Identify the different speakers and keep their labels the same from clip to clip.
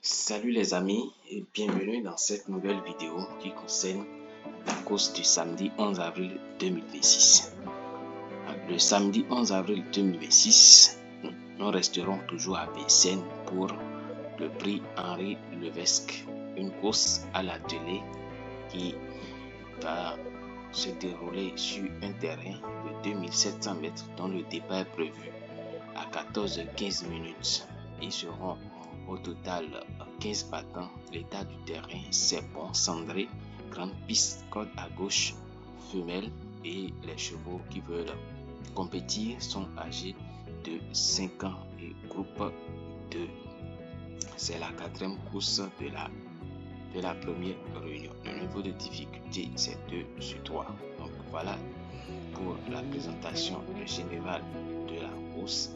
Speaker 1: Salut les amis et bienvenue dans cette nouvelle vidéo qui concerne la course du samedi 11 avril 2026. Le samedi 11 avril 2026, nous resterons toujours à Vincennes pour le prix Henri Levesque, une course à la télé qui va se dérouler sur un terrain de 2700 mètres dont le départ est prévu à 14h15 minutes. Ils seront au total 15 battants. L'état du terrain, c'est bon, cendré, grande piste, corde à gauche, femelle, et les chevaux qui veulent compétir sont âgés de 5 ans et groupe 2. C'est la 4e course de la première réunion. Le niveau de difficulté, c'est 2 sur 3. Donc voilà pour la présentation générale de la course.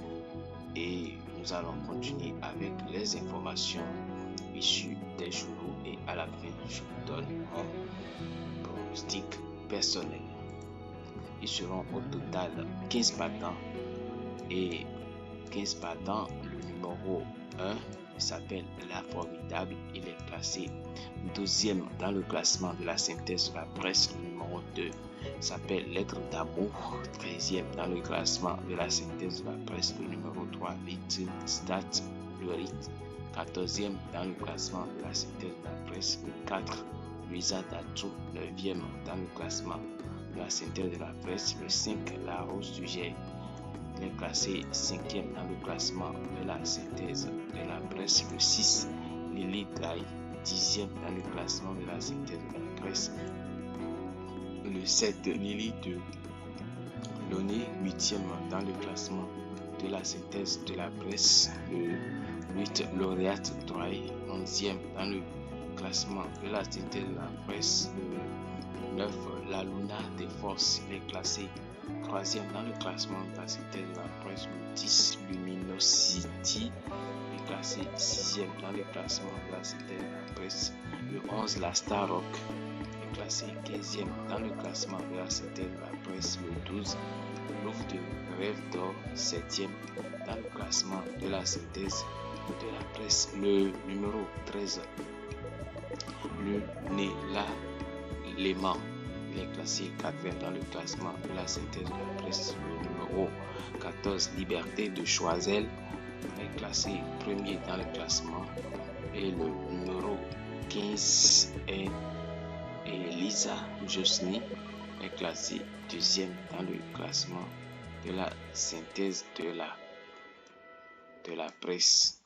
Speaker 1: Et nous allons continuer avec les informations issues des journaux et à la fin je vous donne mon pronostic personnel. Ils seront au total 15 battants et 15 battants. Le numéro 1 s'appelle La Formidable. Il est classé 12e dans le classement de la synthèse de la presse. Le numéro 2 s'appelle Lettre d'amour, 13e dans le classement de la synthèse de la presse. Le numéro 3, Vite Stat, le rythme, 14e dans le classement de la synthèse de la presse. Le 4, Luisa Datou, 9e dans le classement de la synthèse de la presse. Le 5, La Rose du Jet, il est classé 5e dans le classement de la synthèse de la presse. Le 6, Lily Dry, 10e dans le classement de la synthèse de la presse. Le 7, Lily de Launay, 8e dans le classement de la synthèse de la presse. Le 8, Lauréate Troy, 11e dans le classement de la synthèse de la presse. Le 9, La Luna des Forces, il est classé 3e dans le classement de la synthèse de la presse. Le 10, Luminosity, il est classé 6e dans le classement de la synthèse de la presse. Le 11, La Star Rock, classé 15e dans le classement de la synthèse de la presse. Le 12, Louvre de Rêve d'Or, 7e dans le classement de la synthèse de la presse. Le numéro 13, le Néla Léman, il est classé 4e dans le classement de la synthèse de la presse. Le numéro 14, Liberté de Choiseul, est classé 1er dans le classement. Et le numéro 15 est Lisa Josny, est classée 2e dans le classement de la synthèse de la presse.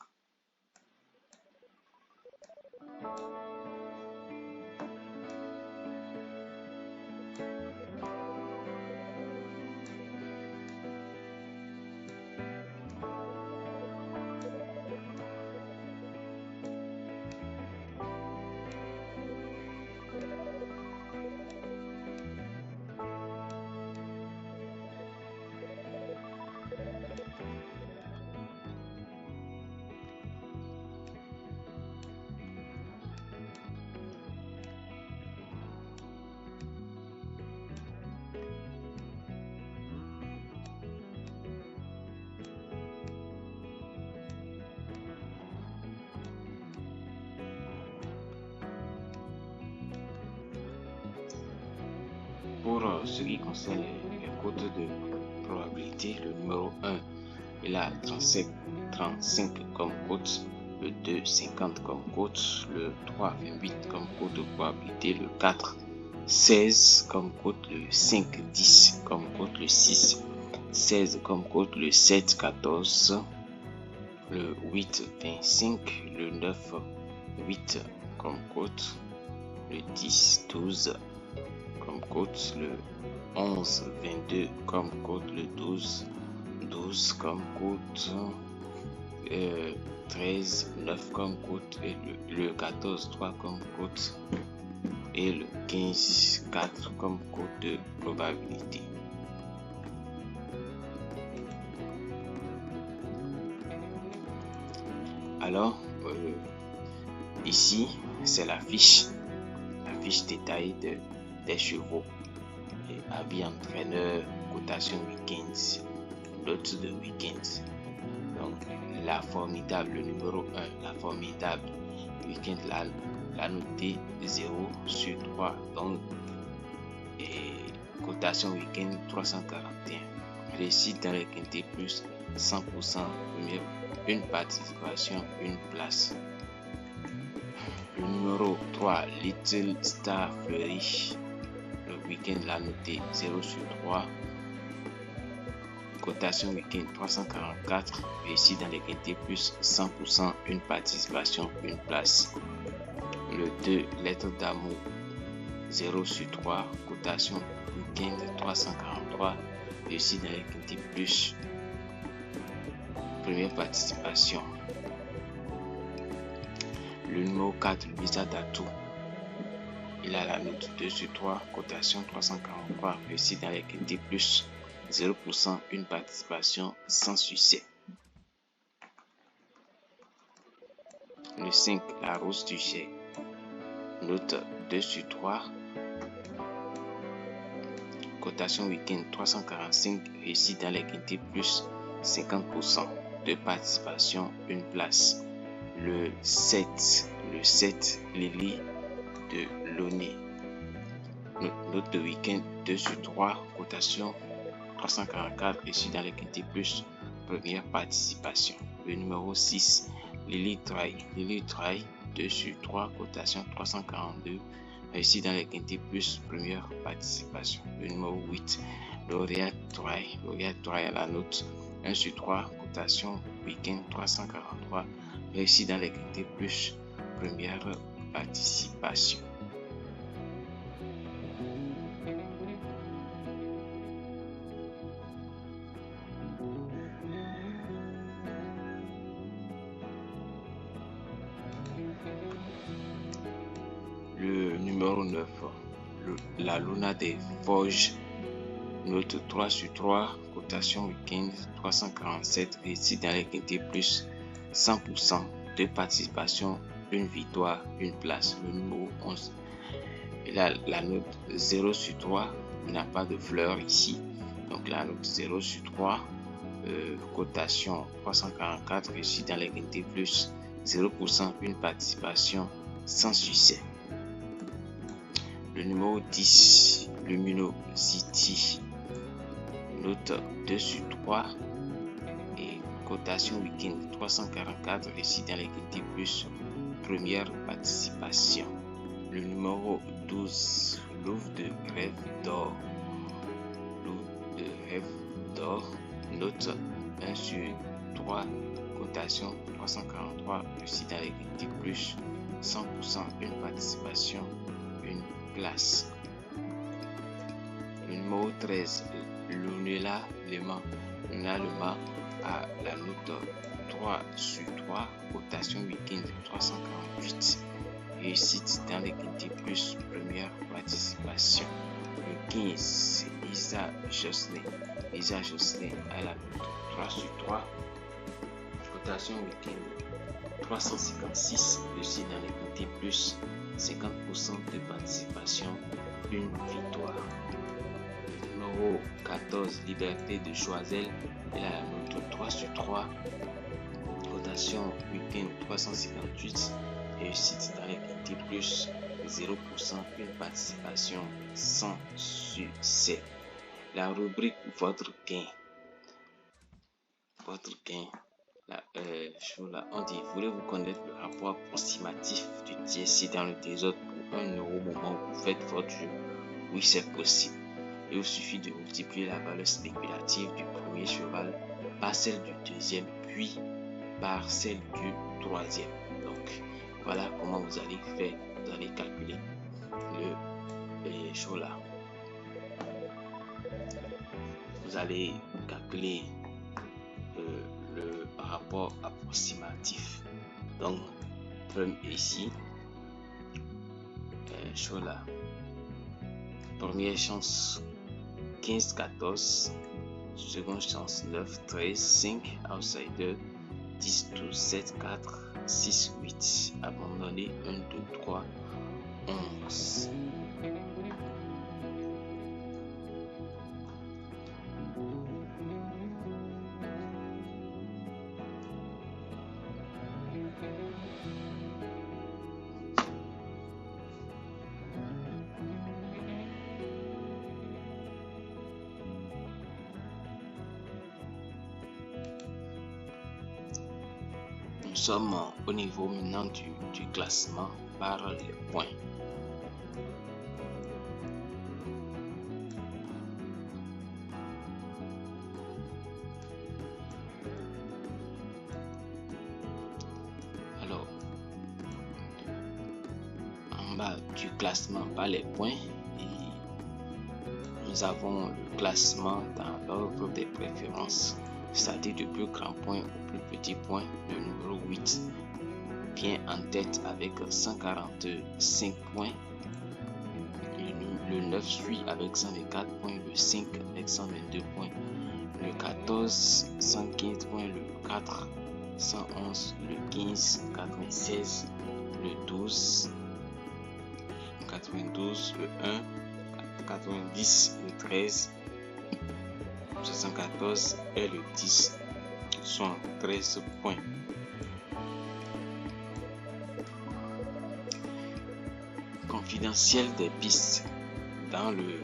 Speaker 1: Pour ce qui concerne les cotes de probabilité, le numéro 1 il a 35 comme cote, le 2 50 comme cote, le 3 28 comme cote de probabilité, le 4 16 comme cote, le 5 10 comme cote, le 6 16 comme cote, le 7 14, le 8 25, le 9 8 comme cote, le 10 12 comme cote, le 11 22 comme cote, le 12 12 comme cote, 13 9 comme cote, et le 14 3 comme cote, et le 15 4 comme cote de probabilité. Alors ici c'est la fiche détaillée des chevaux, et avis entraîneur, cotation week-end, notes de week-end. Donc la formidable, le numéro 1, la formidable, week-end la noter 0 sur 3. Donc, cotation week-end 341. Réussite dans les quintés plus 100%, première, une participation, une place. Le numéro 3, Little Star Fleury. Le week-end l'a noté 0 sur 3. Cotation week-end 344. Réussite dans les quintés plus 100%, une participation, une place. Le 2, Lettre d'amour 0 sur 3. Cotation week-end 343. Réussite dans les quintés plus. Première participation. Le numéro 4, Visa Tattoo. Il a la note 2 sur 3, cotation 343, réussite dans les quintés plus 0%, une participation sans succès. Le 5, La Rose du Jet. Note 2 sur 3, cotation week-end 345, réussite dans les quintés plus 50%, de participation, une place. Le 7, Lily de Launay. Note de week-end 2 sur 3, cotation 344, ici dans les quintés plus, première participation. Le numéro 6, Lily Try 2 sur 3, cotation 342, ici dans les quintés plus, première participation. Le numéro 8, L'Oréal Try à la note 1 sur 3, cotation week-end 343, réussi dans les quintés plus, première participation. Le numéro 9, la Luna des Vosges, note 3 sur 3, cotation week-end 347, réussi dans les quintés plus 100%, de participation, une victoire, une place. Le numéro 11, il a la note 0 sur 3, il n'a pas de fleurs ici, donc la note 0 sur 3, cotation 344, réussi dans les quintés plus 0%, une participation sans succès. Le numéro 10, Luminosity, note 2 sur 3 et cotation week-end 344, réussi dans les quintés plus, première participation. Le numéro 12, Louvre de Rêve d'Or, note 1 sur 3, cotation 343, réussi dans les quintés plus, 100%, une participation, une place. Le numéro 13, Lunella Le Mans a la note 3 sur 3, cotation week-end 348, réussite dans les quintés plus, première participation. Le 15, Isa Jocelyn a la note 3 sur 3, cotation week-end 356, réussite dans les quintés plus, 50% de participation, une victoire. Numéro 14, Liberté de Choiseul, elle a la note 3 sur 3, cotation week-end 358, réussite dans les quintés plus, 0%, une participation sans succès. La rubrique Votre gain. On dit, voulez-vous connaître le rapport approximatif du TSC dans le désordre pour 1 euro au moment où vous faites votre jeu? Oui, c'est possible. Il vous suffit de multiplier la valeur spéculative du premier cheval par celle du deuxième, puis par celle du troisième. Donc, voilà comment vous allez faire. Vous allez calculer le show là. Vous allez calculer le rapport approximatif. Donc, ici, show là. Première chance 15, 14. Seconde chance 9, 13, 5. Outsider 10, 12, 7, 4, 6, 8. Abandonné 1, 2, 3, 11. sommes au niveau maintenant du classement par les points. Alors, en bas du classement par les points, et nous avons le classement dans l'ordre des préférences, c'est-à-dire du plus grand point au plus petit point. Le numéro 8 vient en tête avec 145 points. Le 9 suit avec 124 points, le 5 avec 122 points, le 14 115 points, le 4 111, le 15 96, le 12 92, le 1 90, le 13 74 et le 10 sont 13 points. Confidentiel des pistes. Dans le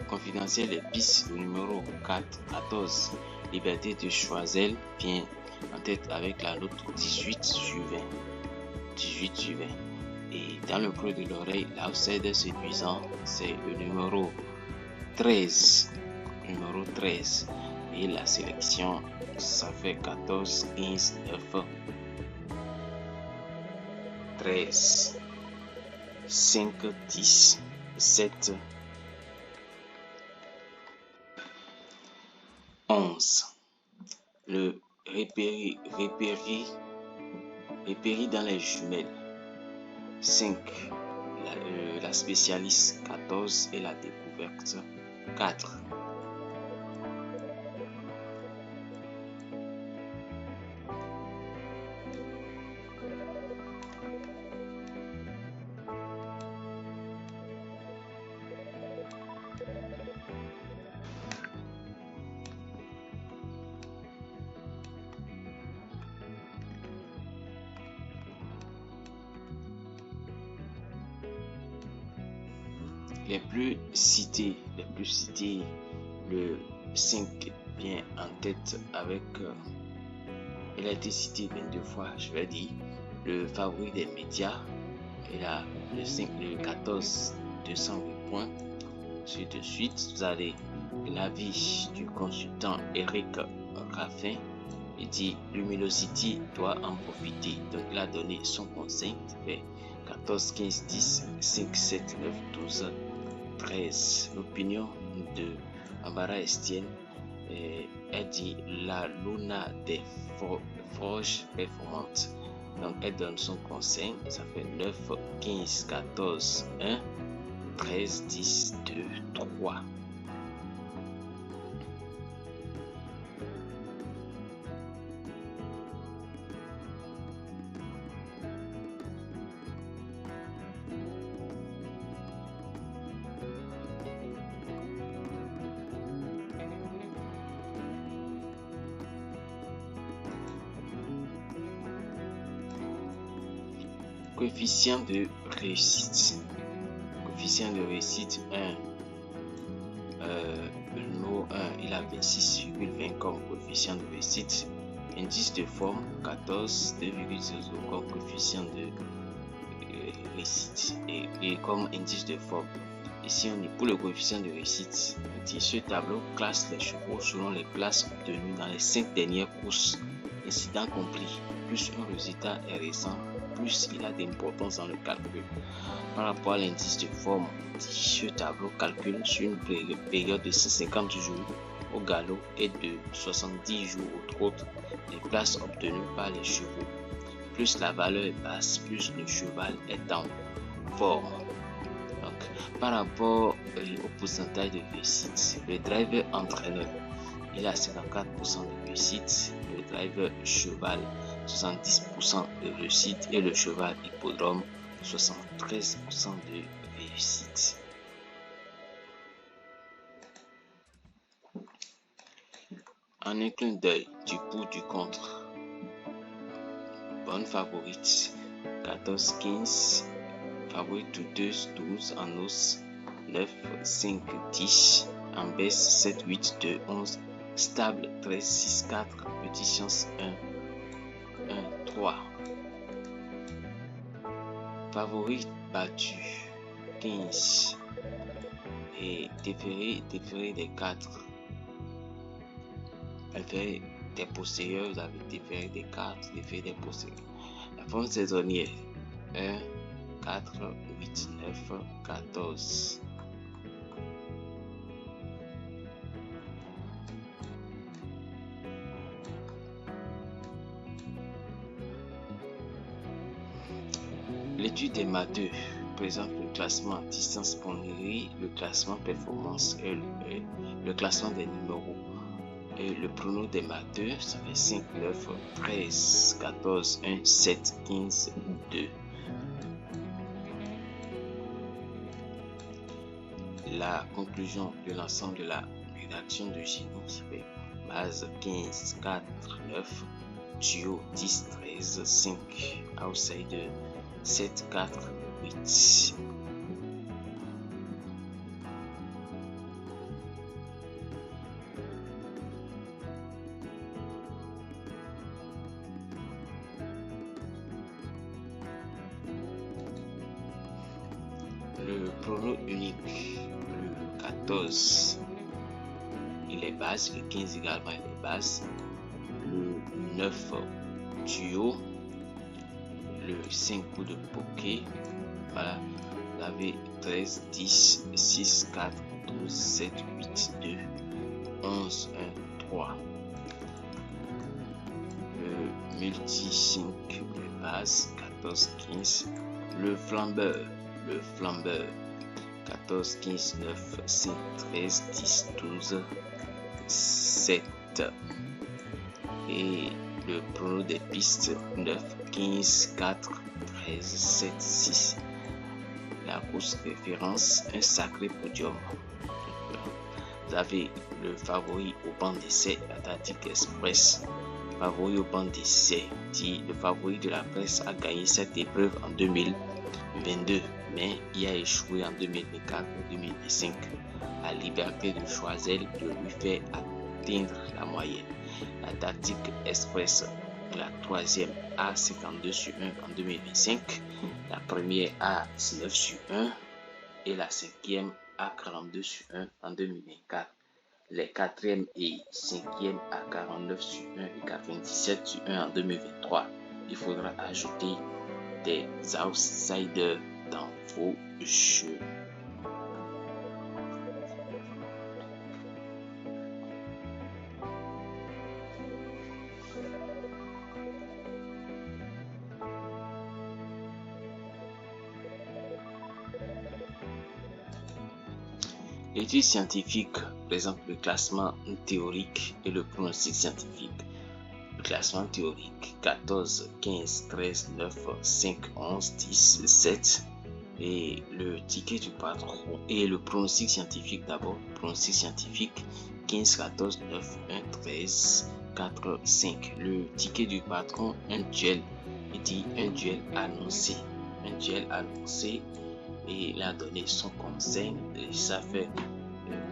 Speaker 1: confidentiel des pistes, le numéro 14, Liberté de Choiseul, vient en tête avec la note 18 sur 20. 18 sur 20. Et dans le creux de l'oreille, l'outsider séduisant, c'est le numéro 13. Numéro 13. Et la sélection, ça fait 14, 15, 9, 13, 5, 10, 7, 11. Le repéri dans les jumelles. 5. La spécialiste 14 et la découverte 4. Les plus cités, le 5 vient en tête avec, il a été cité 22 fois, je vais dire, le favori des médias, et là, le 5, le 14, 208 points. Ensuite de suite, vous avez l'avis du consultant Eric Raffin. Il dit Luminosity doit en profiter. Donc il a donné son conseil. Fait 14, 15, 10, 5, 7, 9, 12, 13. L'opinion de Ambara Estienne, elle dit la Luna des Forges performantes. Donc elle donne son conseil. Ça fait 9, 15, 14, 1, 13, 10, 2, 3. Coefficient de réussite. Coefficient de réussite 1. Le numéro 1, il a 26,20 comme coefficient de réussite. Indice de forme 14, 2,00 comme coefficient de réussite. Et comme indice de forme. Ici, on est pour le coefficient de réussite. Ce tableau classe les chevaux selon les places obtenues dans les 5 dernières courses. Incident compris. Plus un résultat est récent, plus il a d'importance dans le calcul. Par rapport à l'indice de forme, ce tableau calcule sur une période de 150 jours au galop et de 70 jours au trot les places obtenues par les chevaux. Plus la valeur est basse, plus le cheval est en forme. Donc, par rapport au pourcentage de réussite, le driver entraîneur, il a 54% de réussite, le driver cheval 70% de réussite et le cheval hippodrome 73% de réussite. En un clin d'œil, du pour, du contre. Bonne favorite 14-15, favorite douteuse 12 en os, 9, 5, 10, en baisse 7, 8, 2, 11, stable 13, 6, 4, petit chance 1, 1, 3. Favori battu 15. Et déféré des 4. Déféré des postérieurs, vous avez déféré des 4, déféré des postérieurs. La forme saisonnière 1, 4, 8, 9, 14. L'étude des matheux présente le classement distance pondérée, le classement performance et le classement des numéros. Et le pronom des matheux, ça fait 5, 9, 13, 14, 1, 7, 15, 2. La conclusion de l'ensemble de la rédaction de génie, ça fait base 15, 4, 9, duo 10, 13, 5, outsider 7, 4, 8. Le pronom unique, le 14, il est basse, le 15 également il est basse, le 9 duo, le 5 coup de poké, voilà, vous avez 13, 10, 6, 4, 12, 7, 8, 2, 11, 1, 3. Le multi 5 de base, 14, 15, le flambeur, 14, 15, 9, 5, 13, 10, 12, 7. Et le pronom des pistes 9, 15, 4, 13, 7, 6. La course référence, un sacré podium. Vous avez le favori au banc d'essai, Atlantic Express. Favori au banc d'essai, dit le favori de la presse a gagné cette épreuve en 2022, mais il a échoué en 2024 et 2025. La liberté de choisir de lui faire atteindre la moyenne. La Atlantic Express, la troisième a 52 sur 1 en 2025, la première a 19 sur 1 et la cinquième a 42 sur 1 en 2024. Les quatrième et cinquième à 49 sur 1 et 97 sur 1 en 2023. Il faudra ajouter des outsiders dans vos jeux. L'étude scientifique présente le classement théorique et le pronostic scientifique. Le classement théorique 14, 15, 13, 9, 5, 11, 10, 7 et le ticket du patron et le pronostic scientifique d'abord. Pronostic scientifique 15, 14, 9, 1, 13, 4, 5. Le ticket du patron, un duel. Il dit un duel annoncé. Un duel annoncé. Et il a donné son conseil et ça fait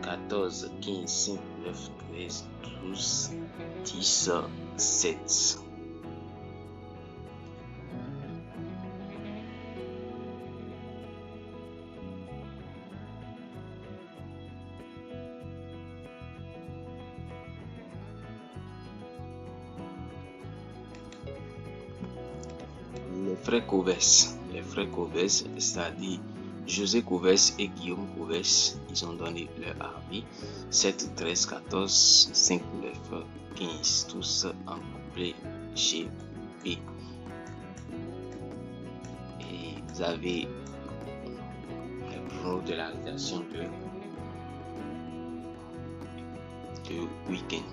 Speaker 1: 14, 15, 5, 9, 13, 12, 10, 7. Les frères Coves, c'est-à-dire José Coves et Guillaume Coves, ils ont donné leur avis. 7, 13, 14, 5, 9, 15, tous en couplet chez B. Et vous avez le pronom de la réalisation de week-end.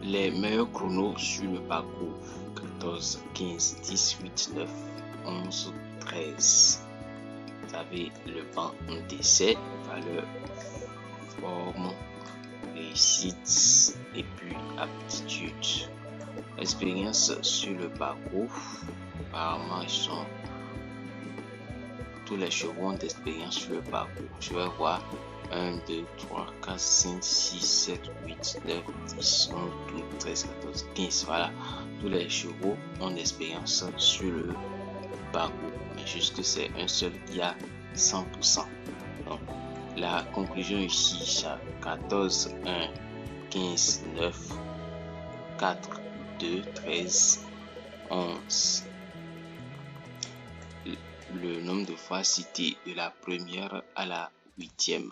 Speaker 1: Les meilleurs chronos sur le parcours 14, 15, 18, 9, 11, 13. Vous avez le banc d'essai, valeur, forme, réussite et puis aptitude. Expérience sur le parcours, apparemment ils sont tous les chevaux d'expérience sur le parcours. Je vais voir 1, 2, 3, 4, 5, 6, 7, 8, 9, 10, 11, 12, 13, 14, 15. Voilà, tous les chevaux ont d'expérience sur le parcours. Mais juste c'est un seul qui a 100%. Donc, la conclusion ici, 14, 1, 15, 9, 4, 2, 13, 11. Le nombre de fois cité de la première à la 8e.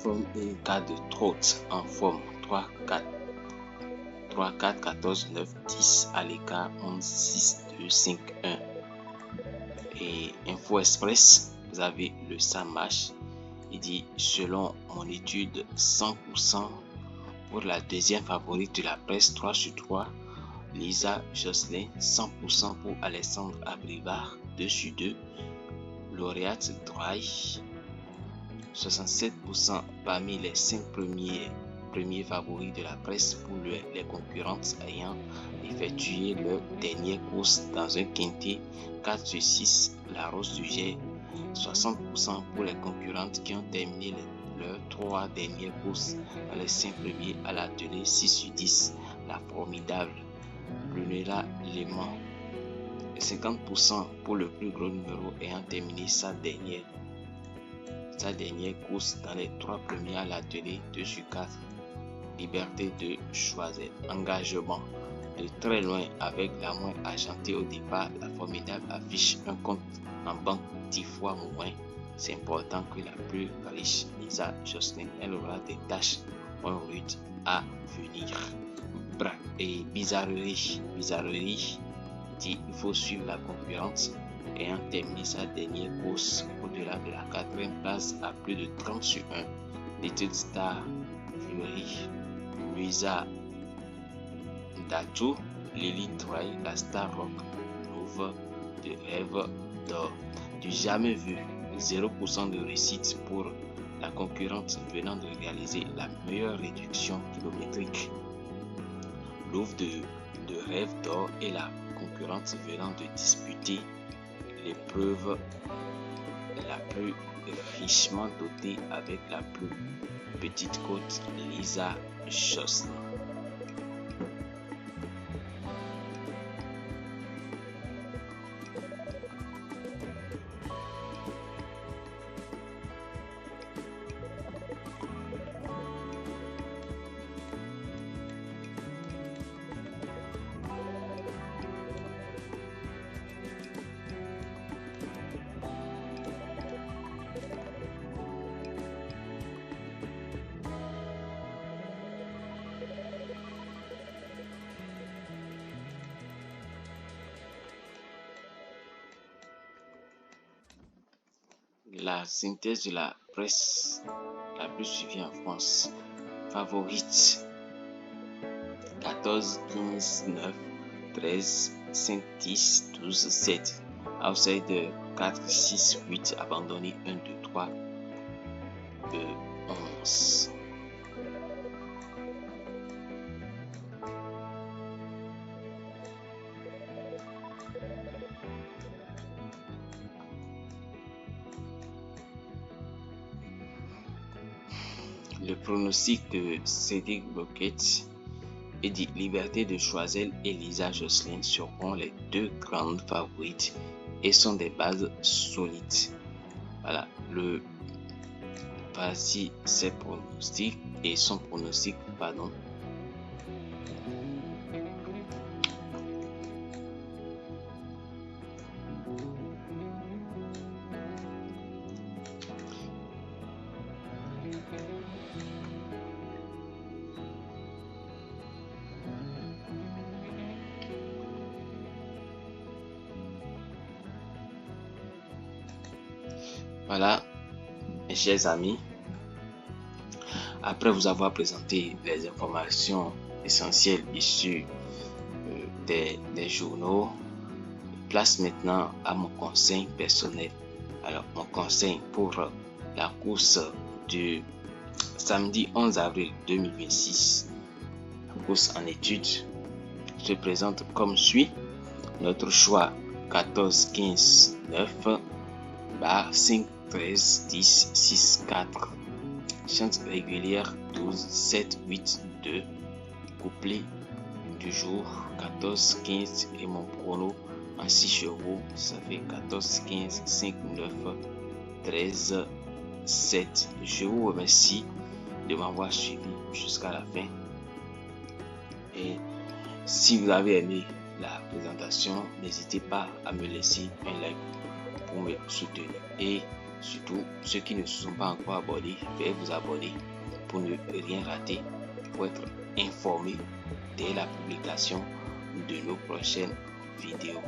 Speaker 1: Forme et cas de trot en forme 3, 4, 3, 4, 14, 9, 10 à l'écart 11, 6, 2, 5, 1. Et Info Express, vous avez le ça marche. Il dit selon mon étude 100% pour la deuxième favorite de la presse 3 sur 3, Lisa Jocelyn, 100% pour Alexandre Abrivard 2 sur 2, lauréate Droy, 67% parmi les 5 premiers favoris de la presse pour les concurrentes ayant effectué leur dernière course dans un quintet 4 sur 6, la Rose du Jet, 60% pour les concurrentes qui ont terminé leurs 3 dernières courses dans les 5 premiers à l'atelier 6 sur 10, la formidable Brunella Léman, 50% pour le plus gros numéro ayant terminé sa dernière course dans les 3 premiers à l'atelier 2 sur 4, Liberté de choisir. Engagement de très loin avec la moins argentée au départ, la formidable affiche un compte en banque 10 fois moins. C'est important que la plus riche, Lisa Jocelyn, elle aura des tâches moins rudes à venir. Et bizarrerie dit il faut suivre la concurrence ayant terminé sa dernière course au-delà de la 4e place à plus de 30 sur 1. Little Star Fleury, Louisa Datou, Lily Troy, la Star Rock, Louvre de Rêve d'Or. Du jamais vu, 0% de réussite pour la concurrente venant de réaliser la meilleure réduction kilométrique. Louvre de Rêve d'Or est la concurrente venant de disputer l'épreuve la plus richement dotée avec la plus petite côte, Lisa Jocelyn. La synthèse de la presse la plus suivie en France. Favorite 14, 15, 9, 13, 5, 10, 12, 7. Outsider 4, 6, 8. Abandonné 1, 2, 3, 11. Le pronostic de Cédric Boquette et dit Liberté de Choiseul et Lisa Jocelyn seront les 2 grandes favorites et sont des bases solides. Voilà, voici ses pronostics et son pronostic, pardon. Voilà, mes chers amis, après vous avoir présenté les informations essentielles issues des journaux place maintenant à mon conseil personnel. Alors, mon conseil pour la course du samedi 11 avril 2026, la course en études, se présente comme suit. Notre choix 14, 15, 9, barre 5, 13, 10, 6, 4. Chance régulière 12, 7, 8, 2. Couplet du jour 14, 15 et mon prono en 6 chevaux, ça fait 14, 15, 5, 9, 13, 7. Je vous remercie de m'avoir suivi jusqu'à la fin. Et si vous avez aimé la présentation, n'hésitez pas à me laisser un like pour me soutenir. Et surtout, ceux qui ne se sont pas encore abonnés, veuillez vous abonner pour ne rien rater, pour être informé dès la publication de nos prochaines vidéos.